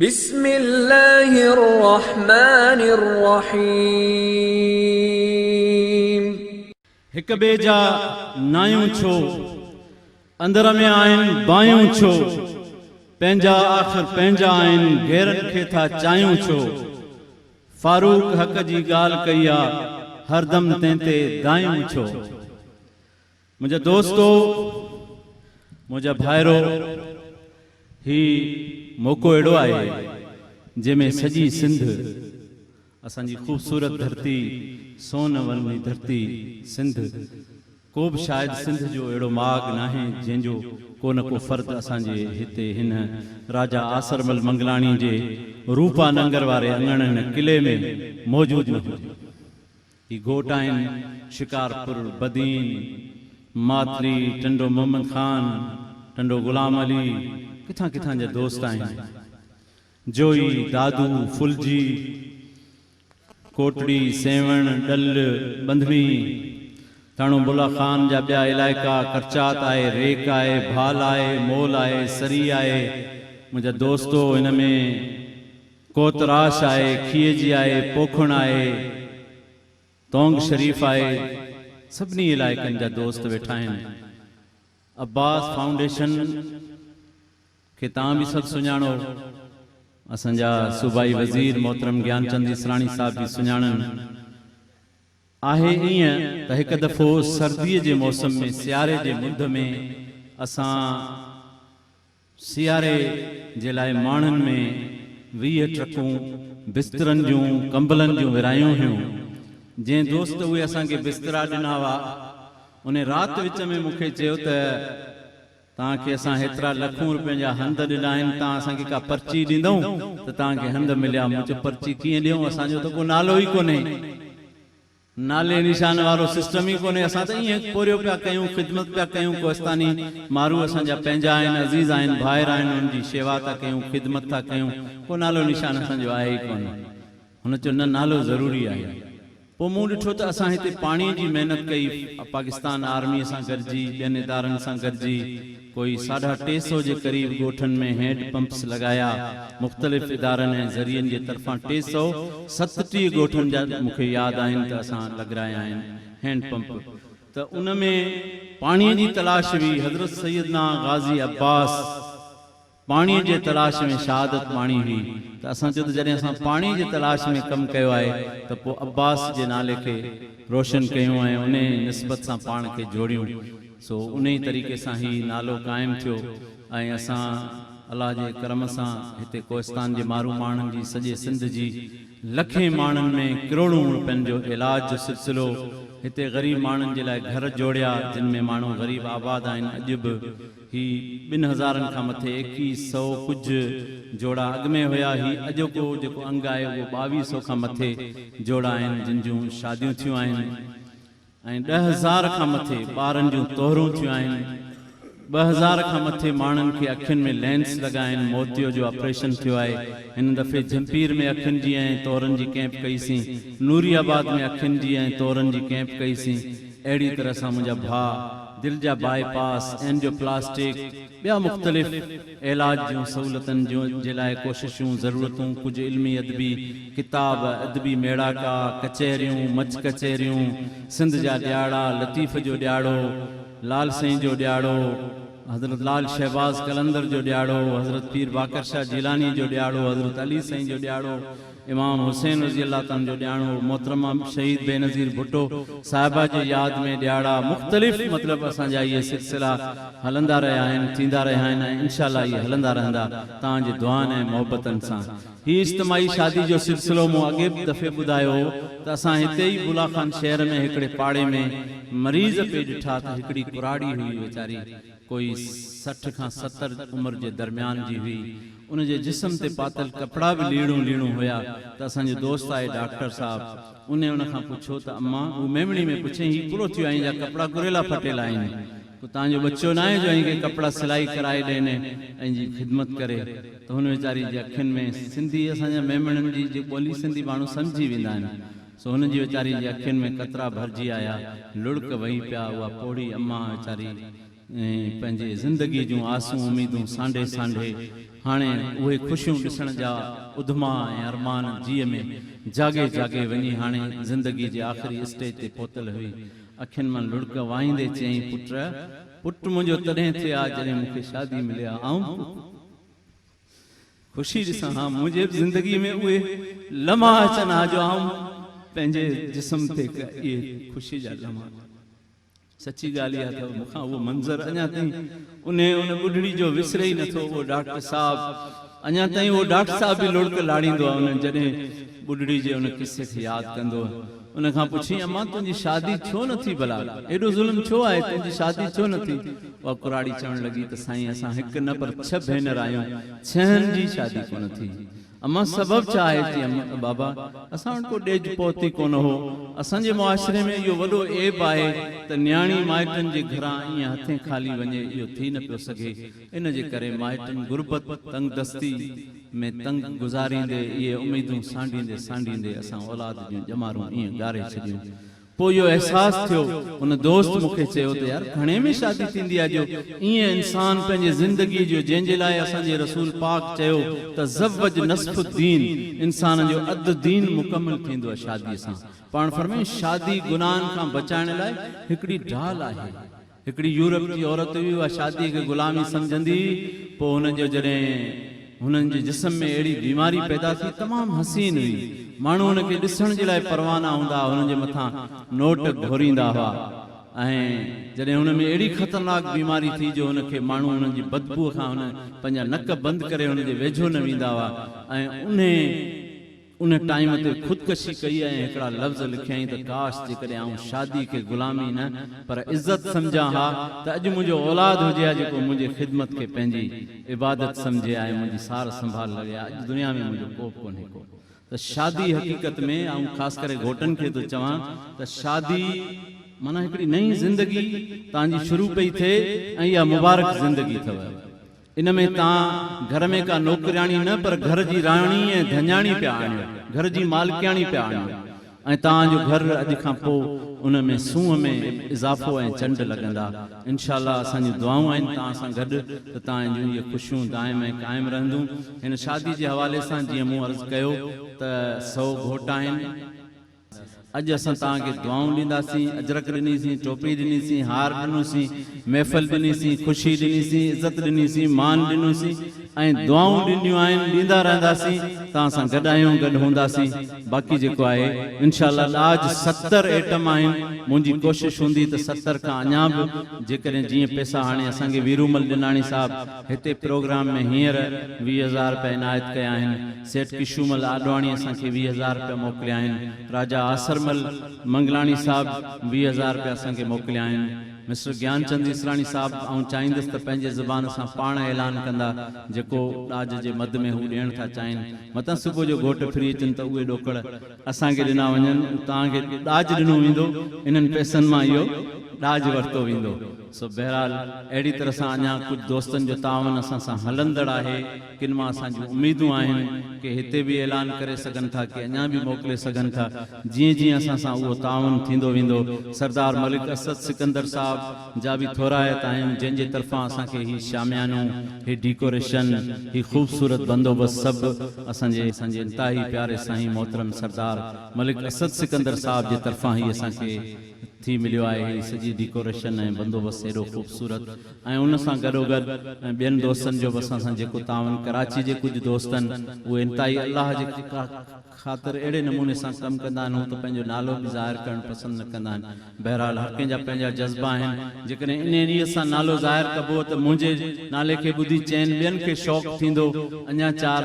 बिस्मिल्लाहिर्रहमानिर्रहीम। हिक ॿिए जा नायूं छो, अंदर में आहिनि बायूं छो, पंहिंजा आख़िर पंहिंजा आहिनि, गैरनि खे था चाहियूं छो। फारूक हक़ जी ॻाल्हि कई आ, हरदम तंहिं ते दायूं छो। मुंहिंजा दोस्तो, मुंहिंजा भाइरो, ही मौक़ो अहिड़ो आहे जंहिंमें सॼी सिंध, असांजी ख़ूबसूरत धरती, सोन वरनी धरती सिंध, को बि शायदि सिंध जो अहिड़ो माॻ नाहे जंहिंजो को न को फ़र्द असांजे हिते हिन राजा आसरमल मंगलाणी जे रूपा नंगर वारे अंगण हिन किले में मौजूदु न हुजे। ही घोट आहिनि शिकारपुर, बदीन, मातली, टंडो मोहम्मद खान, टंडो गुलाम अली, किथां किथां जा दोस्त आहिनि। जोई, दादू, फुलजी, कोटड़ी, सेवण, डल, बंधवी, थाणो बुला खान जा ॿिया इलाइक़ा, करचात आहे, रेक आहे, भाल आहे, मोल आहे, सरी आहे। मुंहिंजा दोस्तो, हिन में कोतराश आहे, खीअजी आहे, पोखण आहे, तोंग शरीफ़ आहे, सभिनी इलाइक़नि जा दोस्त वेठा आहिनि। अब्बास फाउंडेशन खे तव्हां बि सभु सुञाणो, असांजा सूबाई वज़ीर मोहतरम ज्ञानचंद इसराणी साहब बि सुञाणनि। आहे ईअं त हिकु दफ़ो सर्दीअ जे मौसम में, सियारे जे मुंद में, असां सियारे जे लाइ माण्हुनि में 20 ट्रकूं बिस्तरनि जूं, कंबलनि जूं विरायूं हुयूं। जंहिं दोस्त उहे असांखे बिस्तरा ॾिना हुआ, उन राति विच में मूंखे चयो त तव्हांखे असां हेतिरा लखूं रुपयनि जा हंध ॾिना आहिनि, तव्हां असांखे का पर्ची ॾींदव त तव्हांखे हंध मिलिया। मुंहिंजो पर्ची कीअं ॾियूं, असांजो त को नालो ई कोन्हे, नाले निशान वारो सिस्टम ई कोन्हे। असां त ईअं पोरियो पिया कयूं, ख़िदमत पिया कयूं। कोस्तानी मारू असांजा पंहिंजा आहिनि, अज़ीज़ आहिनि, भाइर आहिनि, उन्हनि जी शेवा था कयूं, ख़िदमत था कयूं, को नालो निशान असांजो आहे ई कोन्हे। हुन चयो न, नालो ज़रूरी आहे। पोइ मूं ॾिठो त असां हिते पाणीअ जी महिनत कई, पाकिस्तान आर्मीअ सां गॾिजी, ॿियनि इदारनि सां गॾिजी, कोई 350 जे क़रीब ॻोठनि में हैंड पंप्स लॻाया, मुख़्तलिफ़ इदारनि ऐं ज़रियनि जे तरफ़ां 337 ॻोठनि जा मूंखे यादि आहिनि त असां लॻाया आहिनि हैंड पंप। त उन में पाणीअ जी तलाश हुई। हज़रत सैयदना गाज़ी अब्बास पाणीअ जे तलाश में शहादत माणी हुई। त असां चयो त जॾहिं असां पाणी जे तलाश में कमु कयो आहे त पोइ अब्बास जे नाले खे रोशन कयूं ऐं उन निस्बत सां पाण खे जोड़ियूं। सो उन ई तरीक़े सां ही नालो क़ाइमु थियो ऐं असां अलाह जे करम सां हिते कोहिस्तान जे मारू माण्हुनि जी, सॼे सिंध जी लखे माण्हुनि में करोड़ों रुपयनि जो इलाज जो सिलसिलो, हिते ग़रीब माण्हुनि जे लाइ घर जोड़िया, जिन में माण्हू ग़रीब आबाद आहिनि। अॼु बि ही 2000 खां मथे 2100 कुझु जोड़ा अॻु में हुया। ही अॼोको जेको अंग आहे उहो 2200 खां मथे जोड़ा आहिनि, जिन जूं शादियूं थियूं आहिनि ऐं 10,000 खां मथे ॿारनि जूं तोहरूं थियूं आहिनि। 2000 खां मथे माण्हुनि खे अखियुनि में लेंस लॻा आहिनि, मोतियो जो ऑपरेशन थियो आहे। हिन दफ़े जमपीर में अखियुनि जी ऐं तोरनि जी कैंप कईसीं, नूरियाबाद में अखियुनि जी ऐं तोरनि जी कैंप कईसीं। अहिड़ी तरह सां मुंहिंजा भाउ दिल जा बाईपास, एंजियोप्लास्टिक, ॿिया मुख़्तलिफ़ इलाज जूं सहूलतनि जूं जे लाइ कोशिशूं, ज़रूरतूं, कुझु इल्मी अदबी किताब, अदबी मेड़ाका, कचहरियूं, मच कचहरियूं, सिंध जा ॾियारा, लतीफ़ जो ॾियारो, लाल साईं जो ॾियारो, हज़रत लाल शहबाज़ कलंदर जो ॾियारो, हज़रत पीर बाकर शाह जिलानी जो ॾियारो, हज़रत अली साईं जो ॾियारो, इमाम हुसैन रज़ी अल्लाह ताला जो ॾियारो, मोहतरमा शहीद बेनज़ीर भुट्टो साहिबा जे यादि में ॾियारा, मुख़्तलिफ़ मतिलबु असांजा इहे सिलसिला हलंदा रहिया आहिनि, थींदा रहिया आहिनि ऐं इंशाअल्लाह इहे हलंदा रहंदा तव्हांजे दुआनि ऐं मोहबतनि सां। हीउ इज्तिमाही शादी जो सिलसिलो मूं अॻे बि दफ़े ॿुधायो हो त असां हिते ई बुला खान शहर में हिकिड़े पाड़े में मरीज़ पे ॾिठा त हिकिड़ी कुराड़ी हुई, वीचारी कोई 60 खां 70 उमिरि जे दरमियान जी हुई। उनजे जिस्म ते पातल कपिड़ा बि लीणूं हुया। त असांजो दोस्त आहे डॉक्टर साहब, उन खां पुछो त अम्मा, हू मेमणी में पुछे ही पूरो थियो आहे जा कपिड़ा कुरेला फटेला आहिनि, तव्हांजो बच्चो न आहे जो के कपिड़ा सिलाई कराए ॾियनि ऐं जी ख़िदमत करे। त हुन वीचारी जे अखियुनि में सिंधी, असांजा मेमणनि जी जे ॿोली सिंधी माण्हू सम्झी वेंदा आहिनि, सो हुन जी वीचारी जे अखियुनि में कतरा भरिजी आया, लुड़क वही पिया। उहा पोड़ी अम्मा वीचारी पंहिंजे ज़िंदगी जूं आसूं उमीदूं सांढे सांढे हाणे उहे ख़ुशियूं ॾिसण जा उधमा ऐं अरमान जीअ में जागे जागे वञी हाणे ज़िंदगी जे आख़िरी स्टेज ते पहुतल हुई। अखियुनि मां लुड़क वाईंदे चयईं, पुट मुंहिंजो तॾहिं थिए आ जॾहिं मूंखे शादी मिले आ। ऐं ख़ुशी ॾिसां, हा मुंहिंजे ज़िंदगी में उहे लम्हा अचनि हा जो आऊं पंहिंजे जिस्म ते इहे ख़ुशी जा लम्हा। सची ॻाल्हि इहा अथव, मूंखां उहो मंज़र अञा ताईं उन ॿुढड़ी जो विसरे ई नथो। उहो डॉक्टर साहब अञा ताईं उहो डॉक्टर साहब बि लुड़क लाड़ींदो आहे उन जॾहिं ॿुढड़ी जे उन किसे खे यादि कंदो। उन खां पुछी, अम्मा तुंहिंजी शादी छो नथी, भला एॾो ज़ुल्म छो आहे, तुंहिंजी शादी छो नथी? उहा कुराड़ी चवणु लॻी त साईं असां हिकु न पर 6 भेनर आहियूं, 6 जी शादी कोन थी। अम्मा सबब छा आहे? चई, अम्मा बाबा असां वटि को ॾेज पोती कोन हो। असांजे मुआशिरे में इहो वॾो ऐब आहे त न्याणी माइटनि जे घरां ईअं हथे खाली वञे, इहो थी न पियो सघे। इन जे करे माइटनि गुरबत तंग दस्ती में तंग गुज़ारींदे इहे उमेदूं सांडींदे सांडींदे असां औलाद जूं ॼमारूं ईअं ॻारे छॾियूं। पोइ इहो अहसासु थियो, उन दोस्त मूंखे चयो त यार घणे में शादी थींदी आहे जो ईअं इंसान पंहिंजे ज़िंदगी जो, जंहिंजे लाइ असांजे रसूल पाक चयो त ज़वज नस्फ़ु दीन, इंसान जो अधु दीन मुकमल थींदो आहे शादीअ सां। पाण फरमायूं शादी गुनाहनि खां बचाइण लाइ हिकिड़ी ढाल आहे। हिकिड़ी यूरोप जी औरत हुई, उहा शादीअ खे गुलामी सम्झंदी। पोइ हुनजो जॾहिं हुननि जे जिस्म में अहिड़ी बीमारी पैदा थी, तमामु हसीन हुई। माण्हू हुनखे ॾिसण जे लाइ परवाना हूंदा, हुनजे मथां नोट घोरींदा हुआ। ऐं जॾहिं हुन में अहिड़ी ख़तरनाक बीमारी थी जो हुनखे माण्हू हुननि जी बदबूअ खां हुन पंहिंजा नक बंदि करे हुनजे वेझो न वेंदा हुआ। ऐं उन टाइम ते ख़ुदकशी कई ऐं हिकिड़ा लफ़्ज़ लिखियईं त काश जेकॾहिं आऊं शादी खे गुलामी न पर इज़त सम्झां हा त अॼु मुंहिंजो औलाद हुजे हा जेको मुंहिंजे ख़िदमत खे पंहिंजी इबादत सम्झे आहे, मुंहिंजी सार संभाल लॻे आहे। अॼु दुनिया में मुंहिंजो कोप कोन्हे को। त शादी हक़ीक़त में ऐं ख़ासि करे घोटनि खे थो चवां त शादी माना हिकिड़ी नई ज़िंदगी तव्हांजी शुरू पई थिए ऐं इहा मुबारक ज़िंदगी अथव। इन में तव्हां घर में का नौकरियाणी न पर घर जी राणी ऐं धन्याणी पिया आणियो, घर जी मालिकियाणी पिया आणियो। ऐं तव्हांजो घर अॼु खां पोइ उन में सूंहं में इज़ाफ़ो ऐं चंड लॻंदा। इंशाअल्लाह असांजी दुआऊं आहिनि तव्हां सां गॾु त तव्हांजूं इहे ख़ुशियूं दाइम ऐं क़ाइमु रहंदियूं। हिन शादी जे हवाले सां जीअं मूं अर्ज़ु कयो त 100 घोट आहिनि। अॼु असां तव्हांखे दुआऊं ॾींदासीं, अजरक ॾिनीसीं, टोपी ॾिनीसीं, हार ॾिनोसीं, महफ़िल ॾिनीसीं, ख़ुशी ॾिनीसीं, इज़त ॾिनीसीं, मान ॾिनोसीं ऐं दुआऊं ॾिनियूं आहिनि, ॾींदा रहंदासीं। तव्हां सां गॾु आहियूं, गॾु हूंदासीं। बाक़ी जेको आहे इंशाअल्लाह ॾाज 70 आइटम आहिनि। मुंहिंजी कोशिशि हूंदी त 70 खां अञा बि, जेकॾहिं जीअं पैसा हाणे असांखे वीरूमल ॾिनाणी साहिबु हिते प्रोग्राम में हींअर 20,000 रुपया इनायत कया आहिनि। सेठ किशूमल आडवाणी असांखे 20,000 रुपया मोकिलिया आहिनि। राजा आसरमल मंगलाणी साहिबु 20,000 रुपया असांखे मोकिलिया आहिनि। मिस्टर ज्ञानचंद इसराणी साहिबु आऊं चाहींदुसि त पंहिंजे ज़ुबान सां पाण ऐलान कंदा जेको ॾाज जे मद में हू ॾियणु था चाहिनि। मतां सुबुह जो घोट फ्री अचनि त उहे ॾोकड़ असांखे ॾिना वञनि, तव्हांखे ॾाज ॾिनो वेंदो, इन्हनि पैसनि मां इहो ॾाज वरितो वेंदो। सो बहरहाल अहिड़ी तरह सां अञा कुझु दोस्तनि जो तावन असां सां हलंदड़ आहे। किन मां असांजूं उमेदूं आहिनि कि हिते बि ऐलान करे सघनि था कि अञा बि मोकिले सघनि था। जीअं जीअं असां सां उहो तावन थींदो वेंदो। सरदार मलिक असद सिकंदर साहिब जा बि थोराइत आहिनि जंहिंजे तरफ़ां असांखे ही शामियानो, ही डेकोरेशन, ही ख़ूबसूरत बंदोबस्त सभु असांजे इंतिहाई प्यारे साईं मोहतरम सरदार मलिक असद सिकंदर साहिब जे तरफ़ां ही असांखे थी मिलियो आहे। ही सॼी डेकोरेशन ऐं बंदोबस्त एॾो ख़ूबसूरत ऐं उन सां गॾोगॾु ॿियनि दोस्तनि जो बि असां सां जेको तावन, कराची जे कुझु दोस्तनि उहे इंतिहाई अलाह जे ख़ातिर अहिड़े नमूने सां कमु कंदा आहिनि, हू त पंहिंजो नालो बि ज़ाहिर करणु पसंदि न कंदा आहिनि। बहरहाल हर कंहिंजा पंहिंजा जज़्बा आहिनि। जेकॾहिं इन ॾींहं सां नालो ज़ाहिर कबो त मुंहिंजे नाले खे ॿुधी चइनि ॿियनि खे शौक़ु थींदो, अञा 4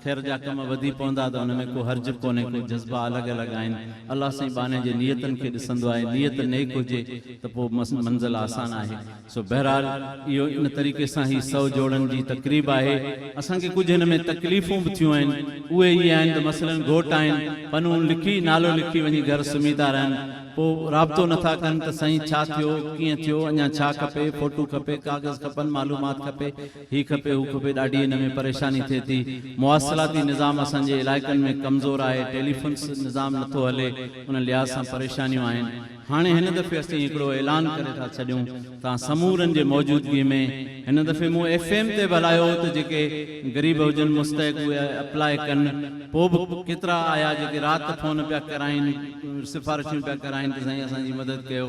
ख़ैर जा कम वधी पवंदा त हुन में को हर्ज कोन्हे, को जज़्बा अलॻि अलॻि आहिनि। अलाह साईं बाने जे नियतनि खे ॾिसंदो आहे। नियत नेक हुजे त पोइ मंज़िल आसान आहे। सो बहरहाल इहो इन तरीक़े सां ही 100 जोड़नि जी तक़रीब आहे। असांखे कुझु हिन में तकलीफ़ूं बि थियूं आहिनि, उहे इहे आहिनि त मसलन घोट आहिनि, पनूं लिखी नालो लिखी वञी घर सुम्ही था रहनि, पोइ राब्तो नथा कनि त साईं छा थियो, कीअं थियो, अञा छा खपे, फोटू खपे, कागज़ खपनि, मालूमात खपे, ही खपे, हू खपे। ॾाढी हिन में परेशानी थिए थी। मुआसिलाती निज़ाम असांजे इलाइक़नि में कमज़ोर आहे, टेलीफोन निज़ाम नथो हले, उन लिहाज़ सां परेशानियूं आहिनि। हाणे हिन दफ़े असीं हिकिड़ो ऐलान करे था छॾियूं तव्हां समूरनि जे मौजूदगी में। हिन दफ़े मूं FM ते बलायो त जेके ग़रीब हुजनि मुस्तहिक उहे अप्लाई कनि। पोइ बि केतिरा आया जेके राति फ़ोन पिया कराइनि, सिफ़ारिशूं पिया कराइनि त साईं असांजी मदद कयो,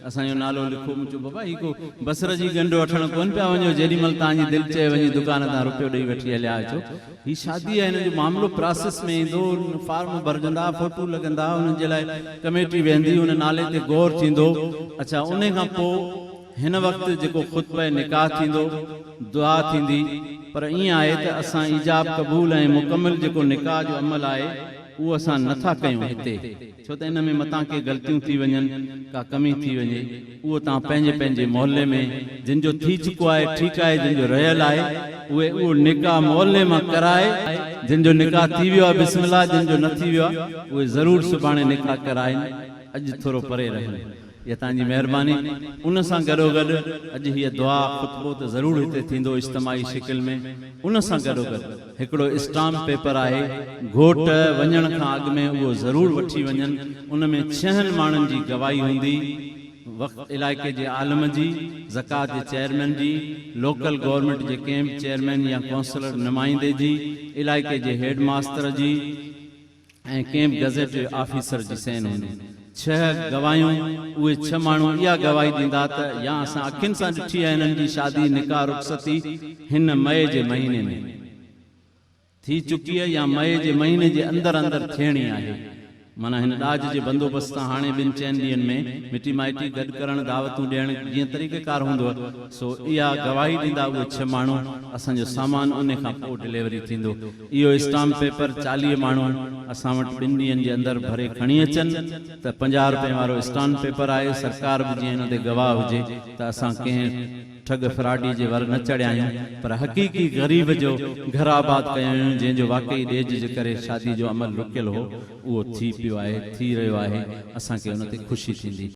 असांजो नालो लिखो। मूं चयो बाबा ही को बसर जी गंढ वठणु कोन पिया वञो, जेॾीमहिल तव्हांजी दिलि चए वञी दुकान तां रुपयो ॾेई वठी हलिया अचो। ही शादी आहे, हिन जो मामिलो प्रोसेस में ईंदो, फार्म भरजंदा, फोटू लॻंदा, हुन जे लाइ कमेटी वेंदी, हुन नाले ते गौर थींदो। अच्छा, उन खां पोइ हिन वक़्तु जेको ख़ुतबा निकाह थींदो, दुआ थींदी, पर ईअं आहे त असां ईजाब क़बूल ऐं मुकमिल जेको निकाह जो अमल आहे उहो असां नथा कयूं हिते, छो त इन में मतां के ग़लतियूं थी वञनि, का कमी थी वञे। उहो तव्हां पंहिंजे पंहिंजे मोहल्ले में जिन जो थी चुको आहे ठीकु आहे, जिन जो रहियल आहे उहे उहो निकाह मोहल्ले मां कराए, जिन जो निकाह थी वियो आहे बिस्मिल्लाह, जिन जो न थी वियो आहे उहे ज़रूरु सुभाणे निकाह कराइनि। अॼु थोरो परे रहनि, इहा तव्हांजी महिरबानी। उन सां गॾोगॾु अॼु हीअ दुआ ख़ुतबो त ज़रूरु हिते थींदो इज्तिमाही शिकिल में। उन सां गॾोगॾु हिकिड़ो स्टाम्प पेपर आहे, घोट वञण खां अॻु में उहो ज़रूरु वठी वञनि। उन में 6 माण्हुनि जी गवाही हूंदी, वक़्त इलाइक़े जे आलम जी, ज़कात जे चेयरमैन जी, लोकल गवर्नमेंट जे कैंप चेयरमैन या काउंसलर नुमाइंदे जी, इलाइक़े जे हेड मास्टर जी ऐं कैंप गज़ेट ऑफिसर जी साइन हूंदी। 6 गवाहियूं, उहे 6 माण्हू इहा गवाही ॾींदा त या असां अखियुनि सां ॾिठी आहे हिननि जी शादी निकाह रुख़सती हिन मई जे महीने में थी चुकी आहे या मई जे महीने जे अंदरि थियणी आहे। माना हिन ॾाज जे बंदोबस्त सां हाणे 2-4 ॾींहंनि में मिटी माइटी गॾु करणु, दावतूं ॾियणु जीअं तरीक़ेकार हूंदो। सो इहा गवाही ॾींदा उहे 6 माण्हू। असांजो सामान उन खां पोइ डिलीवरी थींदो। इहो स्टाम्प पेपर 40 माण्हू असां वटि 2 ॾींहंनि जे अंदरि भरे खणी अचनि त 50 रुपए वारो स्टाम्प पेपर आहे। सरकार बि जीअं हिन ते गवाह हुजे त असां कंहिं ठग फराडी जे वर न चढ़िया आहियूं, पर हक़ीक़ी ग़रीब जो घर आबाद कया आहियूं, जंहिंजो वाकई ॾेज जे करे शादी जो अमल रुकियल हो उहो थी पियो आहे, थी रहियो आहे। असांखे उन ते ख़ुशी थींदी।